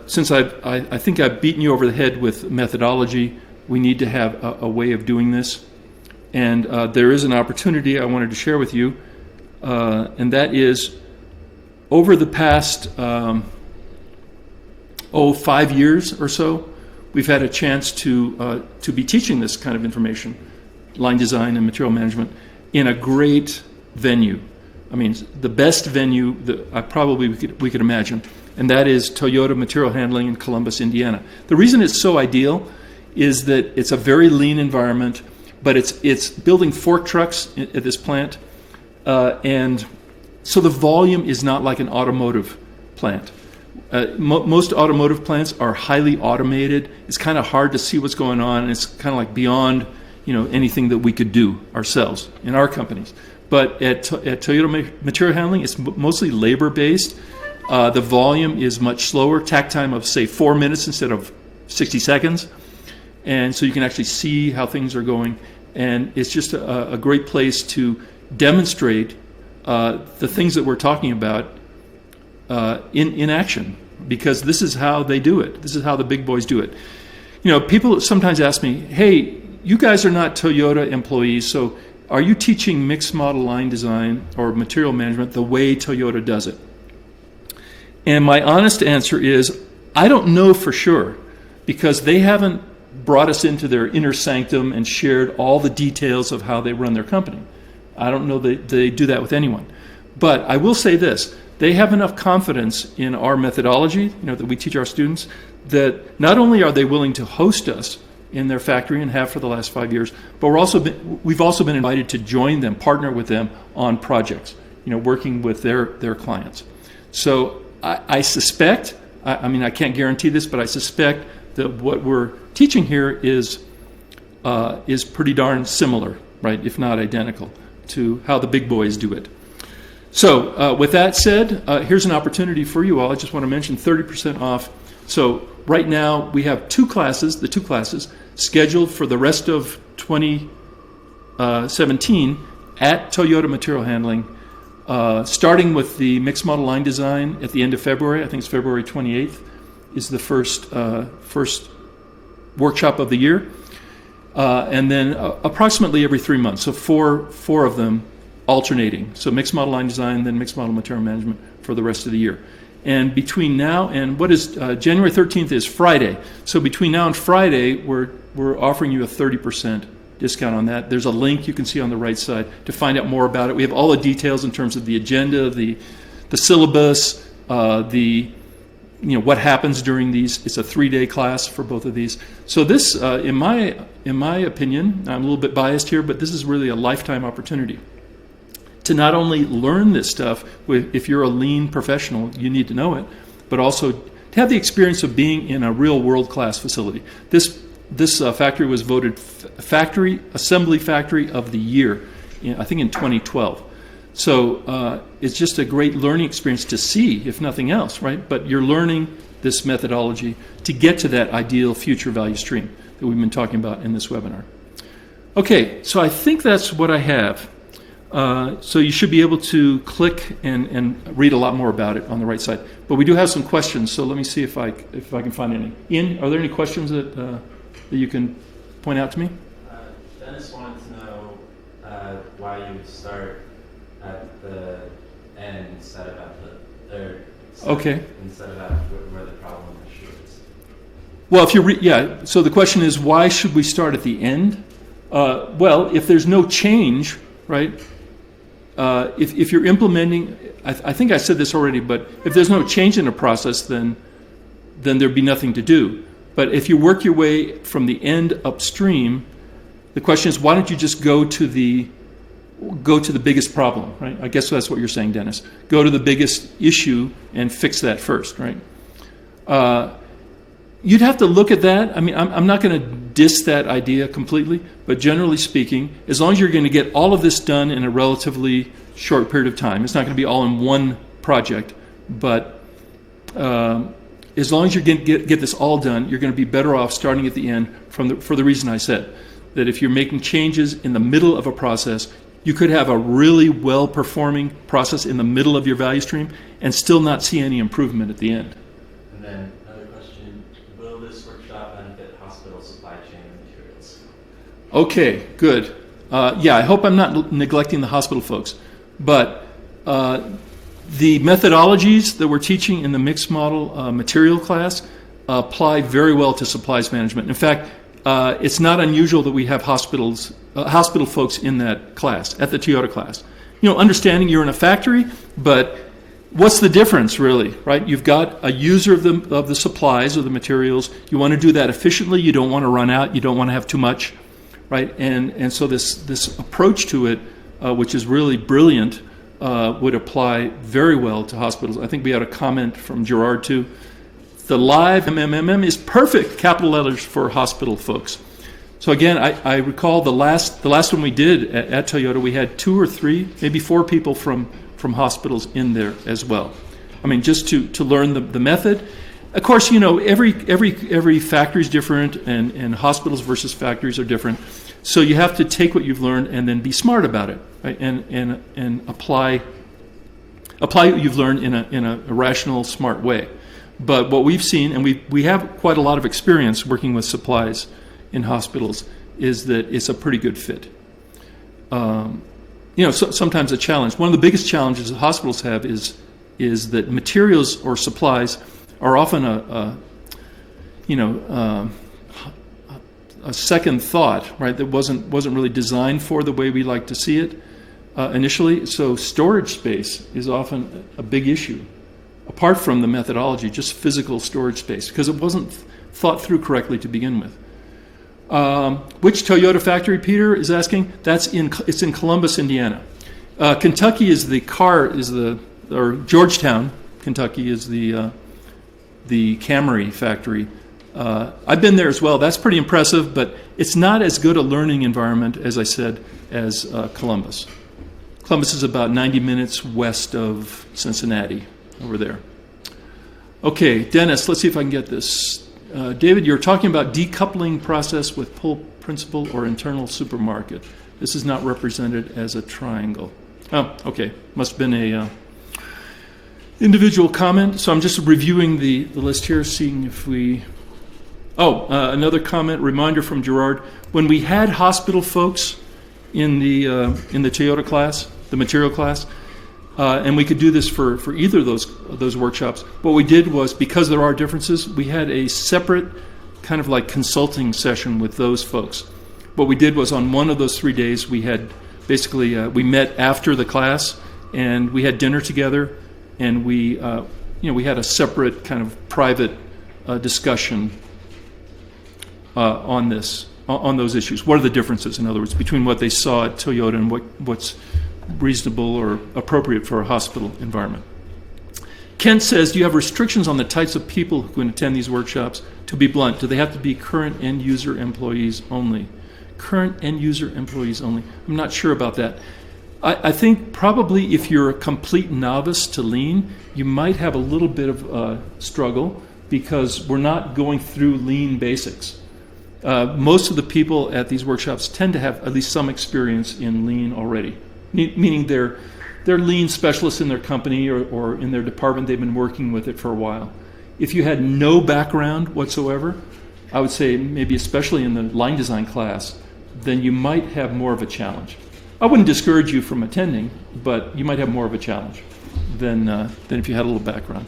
since I think I've beaten you over the head with methodology, we need to have a way of doing this. And there is an opportunity I wanted to share with you, and that is over the past 5 years or so, we've had a chance to be teaching this kind of information, line design and material management, in a great venue. I mean, the best venue that we could imagine, and that is Toyota Material Handling in Columbus, Indiana. The reason it's so ideal is that it's a very lean environment, but it's building fork trucks at this plant, and so the volume is not like an automotive plant. Most automotive plants are highly automated. It's kind of hard to see what's going on, and it's kind of like beyond anything that we could do ourselves in our companies. But at Toyota Material Handling, it's mostly labor-based. The volume is much slower, takt time of, say, 4 minutes instead of 60 seconds. And so you can actually see how things are going. And it's just a great place to demonstrate the things that we're talking about in action, because this is how they do it. This is how the big boys do it. People sometimes ask me, hey, you guys are not Toyota employees, so are you teaching mixed model line design or material management the way Toyota does it? And my honest answer is, I don't know for sure, because they haven't brought us into their inner sanctum and shared all the details of how they run their company. I don't know that they do that with anyone. But I will say this, they have enough confidence in our methodology, that we teach our students, that not only are they willing to host us in their factory and have for the last 5 years, but we've also been invited to join them, partner with them on projects, working with their clients. So I suspect, I can't guarantee this, but I suspect that what we're teaching here is pretty darn similar, right, if not identical, to how the big boys do it. So with that said, here's an opportunity for you all. I just want to mention 30% off. So right now we have the two classes scheduled for the rest of 2017 at Toyota Material Handling, starting with the mixed model line design at the end of February. I think it's February 28th is the first workshop of the year. And then approximately every 3 months, so four of them alternating. So mixed model line design, then mixed model material management for the rest of the year. And between now and January 13th is Friday. So between now and Friday, we're offering you a 30% discount on that. There's a link you can see on the right side to find out more about it. We have all the details in terms of the agenda, the syllabus, what happens during these. It's a 3-day class for both of these. So this, in my opinion, I'm a little bit biased here, but this is really a lifetime opportunity to not only learn this stuff. If you're a lean professional, you need to know it, but also to have the experience of being in a real world-class facility. This factory was voted Assembly Factory of the Year, I think in 2012. So it's just a great learning experience to see, if nothing else, right? But you're learning this methodology to get to that ideal future value stream that we've been talking about in this webinar. Okay, so I think that's what I have. So you should be able to click and read a lot more about it on the right side. But we do have some questions, so let me see if I can find any. Ian, are there any questions that you can point out to me? Dennis wanted to know why you would start at the end instead of at the third. Instead of at where the problem is. Well, if you so the question is, why should we start at the end? Well, if there's no change, right? If you're implementing, I think I said this already, but if there's no change in the process, then there'd be nothing to do. But if you work your way from the end upstream, the question is, why don't you just go to the biggest problem, right? I guess that's what you're saying, Dennis. Go to the biggest issue and fix that first, right? You'd have to look at that. I mean, I'm not going to diss that idea completely, but generally speaking, as long as you're going to get all of this done in a relatively short period of time, it's not going to be all in one project, but as long as you get this all done, you're going to be better off starting at the end for the reason I said, that if you're making changes in the middle of a process, you could have a really well-performing process in the middle of your value stream and still not see any improvement at the end. And then another question, will this workshop benefit hospital supply chain and materials? Okay, good. I hope I'm not neglecting the hospital folks, but the methodologies that we're teaching in the mixed model material class, apply very well to supplies management. In fact, it's not unusual that we have hospital folks in that class, at the Toyota class. Understanding you're in a factory, but what's the difference really, right? You've got a user of the supplies or the materials. You want to do that efficiently. You don't want to run out. You don't want to have too much, right? And so this approach to it, which is really brilliant, would apply very well to hospitals. I think we had a comment from Gerard too. The live MMM is perfect, capital letters for hospital folks. So again, I recall the last one we did at Toyota, we had 2 or 3, maybe 4 people from hospitals in there as well. I mean, just to learn the method. Of course, every factory is different, and hospitals versus factories are different. So you have to take what you've learned and then be smart about it, right? And apply what you've learned in a rational, smart way. But what we've seen, and we have quite a lot of experience working with supplies in hospitals, is that it's a pretty good fit. Sometimes a challenge. One of the biggest challenges that hospitals have is that materials or supplies are often a second thought, right? That wasn't really designed for the way we like to see it initially. So storage space is often a big issue, apart from the methodology, just physical storage space, because it wasn't thought through correctly to begin with. Which Toyota factory, Peter is asking? It's in Columbus, Indiana. Kentucky or Georgetown, Kentucky is the Camry factory. I've been there as well. That's pretty impressive, but it's not as good a learning environment, as I said, as Columbus. Columbus is about 90 minutes west of Cincinnati, over there. Okay, Dennis, let's see if I can get this. David, you're talking about decoupling process with pull principle or internal supermarket. This is not represented as a triangle. Oh, okay. Must have been a individual comment. So I'm just reviewing the list here, seeing if we... another comment, reminder from Gerard. When we had hospital folks in the Toyota class, the material class, and we could do this for either of those workshops. What we did was, because there are differences, we had a separate kind of like consulting session with those folks. What we did was, on one of those 3 days, we had basically we met after the class and we had dinner together, and we had a separate kind of private discussion on those issues. What are the differences, in other words, between what they saw at Toyota and what's reasonable or appropriate for a hospital environment? Kent says, do you have restrictions on the types of people who can attend these workshops? To be blunt, do they have to be current end user employees only? Current end user employees only. I'm not sure about that. I think probably if you're a complete novice to Lean, you might have a little bit of a struggle, because we're not going through Lean basics. Most of the people at these workshops tend to have at least some experience in Lean already. Meaning they're Lean specialists in their company or in their department. They've been working with it for a while. If you had no background whatsoever, I would say maybe especially in the line design class, then you might have more of a challenge. I wouldn't discourage you from attending, but you might have more of a challenge than if you had a little background.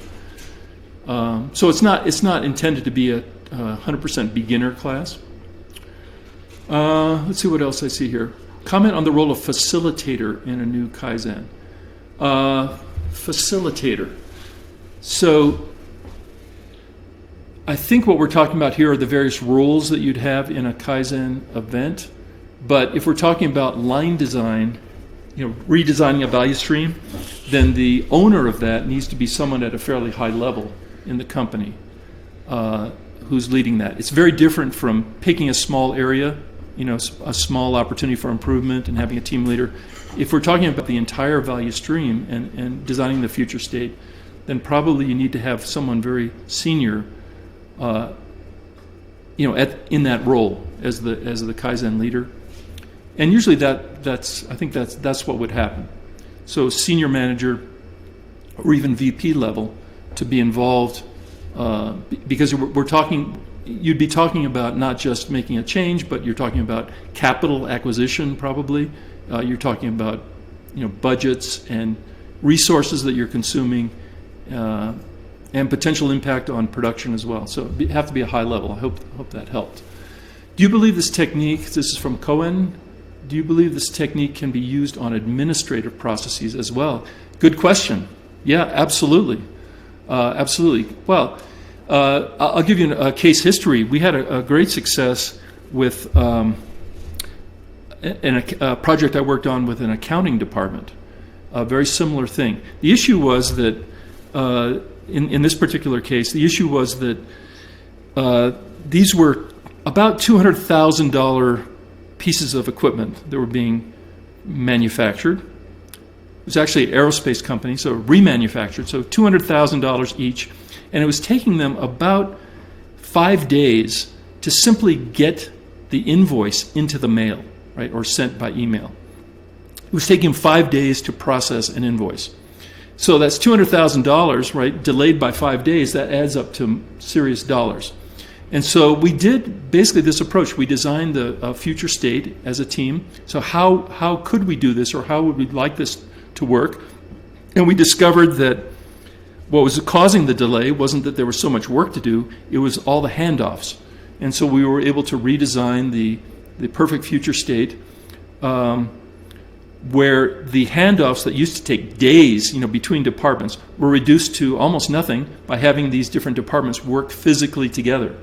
So it's not intended to be a 100% beginner class. Let's see what else I see here. Comment on the role of facilitator in a new Kaizen. Facilitator. So I think what we're talking about here are the various roles that you'd have in a Kaizen event. But if we're talking about line design, redesigning a value stream, then the owner of that needs to be someone at a fairly high level in the company who's leading that. It's very different from picking a small area, a small opportunity for improvement and having a team leader. If we're talking about the entire value stream and designing the future state, then probably you need to have someone very senior, in that role as the Kaizen leader. And usually that's what would happen. So senior manager or even VP level to be involved, because you'd be talking about not just making a change, but you're talking about capital acquisition probably. You're talking about budgets and resources that you're consuming and potential impact on production as well. So it have to be a high level. I hope that helped. Do you believe this technique, this is from Cohen, do you believe this technique can be used on administrative processes as well? Good question. Yeah, absolutely. Absolutely. Well, I'll give you a case history. We had a great success with a project I worked on with an accounting department. A very similar thing. The issue was that, in this particular case, the issue was that these were about $200,000 pieces of equipment that were being manufactured. It was actually an aerospace company, so remanufactured, so $200,000 each. And it was taking them about 5 days to simply get the invoice into the mail, right, or sent by email. It was taking them 5 days to process an invoice. So that's $200,000, right, delayed by 5 days. That adds up to serious dollars. And so we did basically this approach. We designed the future state as a team. So how could we do this, or how would we like this to work? And we discovered that what was causing the delay wasn't that there was so much work to do, it was all the handoffs. And so we were able to redesign the perfect future state where the handoffs that used to take days, between departments were reduced to almost nothing by having these different departments work physically together.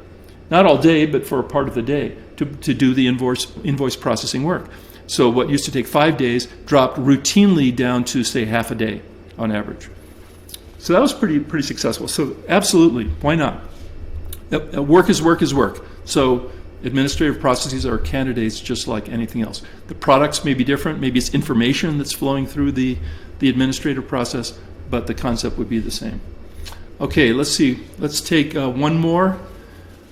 Not all day, but for a part of the day to do the invoice processing work. So what used to take 5 days dropped routinely down to, say, half a day on average. So that was pretty successful. So absolutely, why not? Work is work is work. So administrative processes are candidates just like anything else. The products may be different. Maybe it's information that's flowing through the administrative process, but the concept would be the same. Okay, let's see. Let's take one more.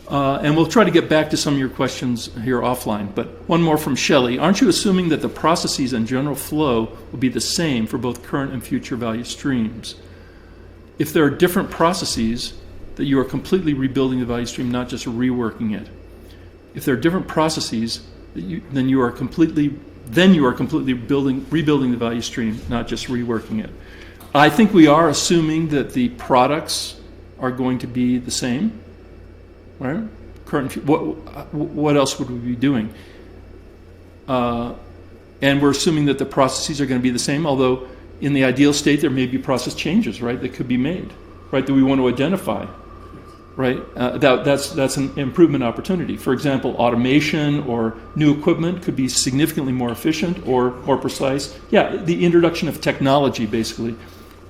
And we'll try to get back to some of your questions here offline. But one more from Shelley. Aren't you assuming that the processes and general flow will be the same for both current and future value streams? If there are different processes, that you are completely rebuilding the value stream, not just reworking it. If there are different processes, then you are completely rebuilding the value stream, not just reworking it. I think we are assuming that the products are going to be the same. Right? What else would we be doing? And we're assuming that the processes are going to be the same, although in the ideal state there may be process changes, right, that could be made, right, that we want to identify, right? That's an improvement opportunity. For example, automation or new equipment could be significantly more efficient or more precise. Yeah, the introduction of technology, basically.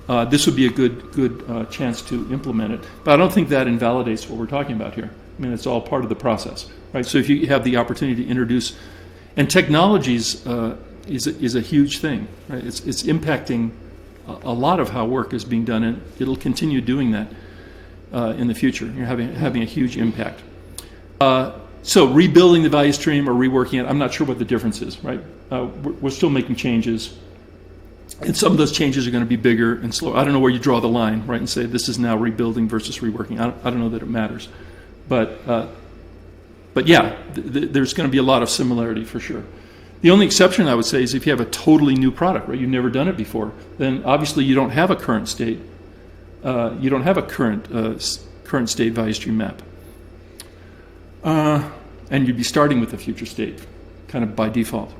This would be a good chance to implement it. But I don't think that invalidates what we're talking about here. I mean, it's all part of the process, right? So if you have the opportunity to introduce, and technologies is a huge thing, right? It's impacting a lot of how work is being done, and it'll continue doing that in the future. You're having a huge impact. So rebuilding the value stream or reworking it, I'm not sure what the difference is, right? We're still making changes. And some of those changes are going to be bigger and slower. I don't know where you draw the line, right, and say this is now rebuilding versus reworking. I don't know that it matters. But yeah, there's going to be a lot of similarity for sure. The only exception I would say is if you have a totally new product, right, you've never done it before, then obviously you don't have a current state. You don't have a current state value stream map. And you'd be starting with the future state, kind of by default.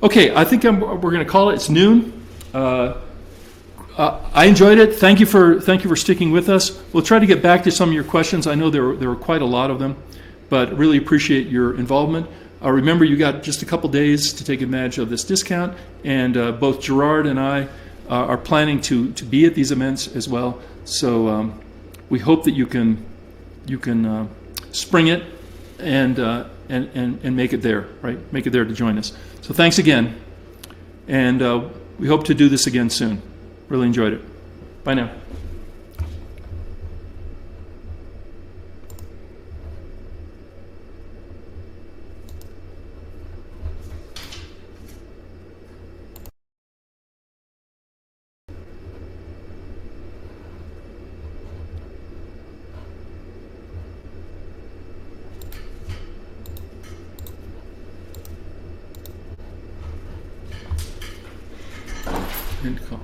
Okay, I think we're going to call it. It's noon. I enjoyed it. Thank you for sticking with us. We'll try to get back to some of your questions. I know there were quite a lot of them, but really appreciate your involvement. Remember, you got just a couple days to take advantage of this discount, and both Gerard and I are planning to be at these events as well. So we hope that you can spring it and make it there, right? Make it there to join us. So thanks again, and we hope to do this again soon. Really enjoyed it. Bye now. End call.